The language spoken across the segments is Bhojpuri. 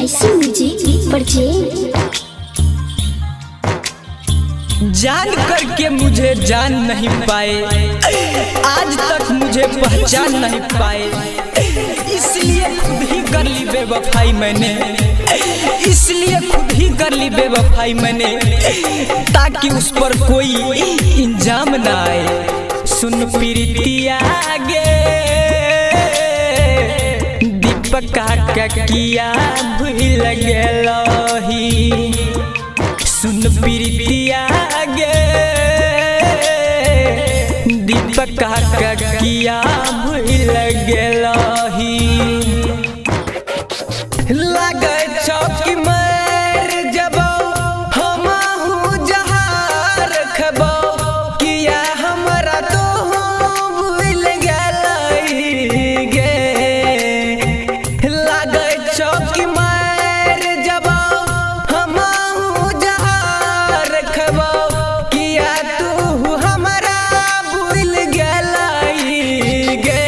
LIC music purchase. जान करके मुझे जान नहीं पाए, आज तक मुझे पहचान नहीं पाए, इसलिए खुद ही कर ली बेवफाई मैंने, इसलिए खुद ही कर ली बेवफाई मैंने, ताकि उस पर कोई इंजाम ना आए। सुन प्रीतिया गे दीपक का किया भूल गेलही। सुन प्रीतिया गे दीपक का किया भूल गेलही। लगे चौकी मार जब हमहू जहार खबो किया हमरा तो भूल गेलही गे। लगे चौकी मार जब हमहू जहार खबो किया तू हमरा भूल गेलही गे।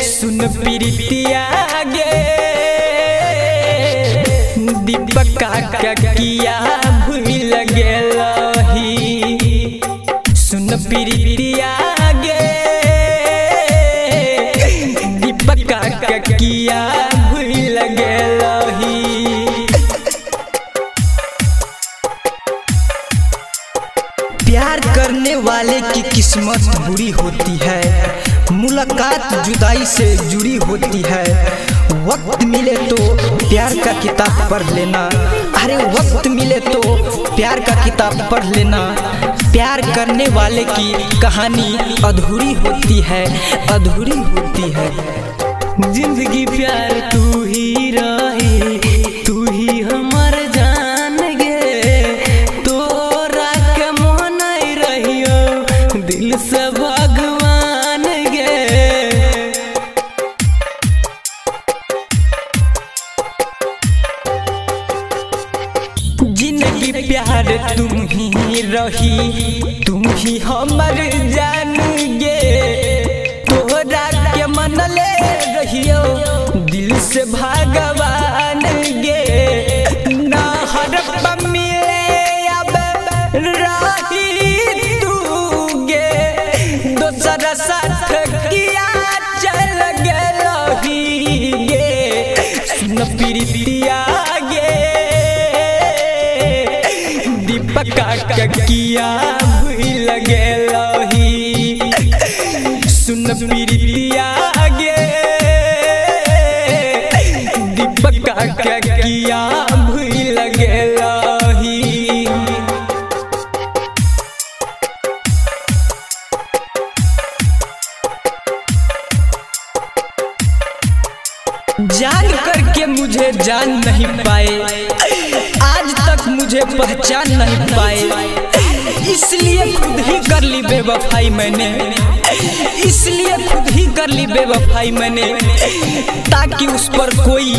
सुन प्रीतिया गे दीपक का किया भूल गेलही। सुन प्रीतिया गे दीपक का किया भूल गेलही। प्यार करने वाले की किस्मत बुरी होती है, मुलाकात जुदाई से जुड़ी होती है। वक्त मिले तो प्यार का किताब पढ़ लेना, अरे वक्त मिले तो प्यार का किताब पढ़ लेना। प्यार करने वाले की कहानी अधूरी होती है, अधूरी होती है। जिंदगी प्यार तू ही रही, तू ही हमर जान गे, तोरा के मोह नहीं रहियो दिल से भगवान गे। जिंदगी प्यार तुम ही रही, तुम ही हमर जान गे, तोरा के मन ले रहियो दिल से भगवान गे। ना हर मिले अब रही तू गे, दोसर साथ किया चल गेलही गे। सुन प्रीतिया गे दीपक का किया भूल गेलही। सुन प्रीतिया गे दीपक का किया भूल गेलही। जान करके मुझे जान नहीं पाए, आज तक मुझे पहचान नहीं पाए, इसलिए खुद ही कर ली बेवफाई मैंने, इसलिए खुद ही कर ली बेवफाई मैंने, ताकि उस पर कोई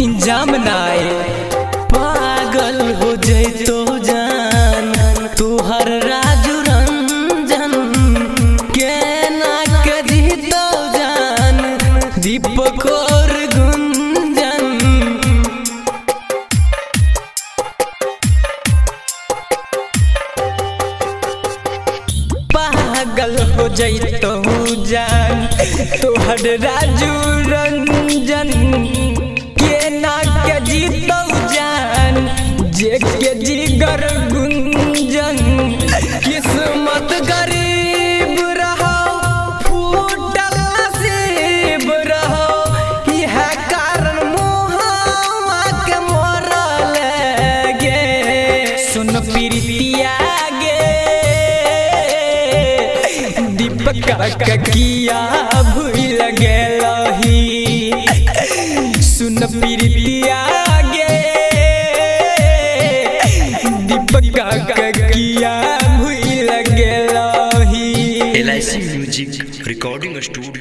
इंजाम ना आए। पागल हो जाए तो जान तुहर राजू रंजन के ना करी तो जान दीपक और गुंजन। पागल हो जाई तो जान तोहर राजू रंजन के ना के जीतो जान जे के जिगर गुंजन। किस्मत गरीब रहो फूटल नसीब रहो, यह कारण मुहावा के मोरल गे। सुन प्रीतिया गे दीपक का किया भूल गेलही। सुन प्रीतिया गे दीपक का किया भूल गेलही। LIC music recording studio.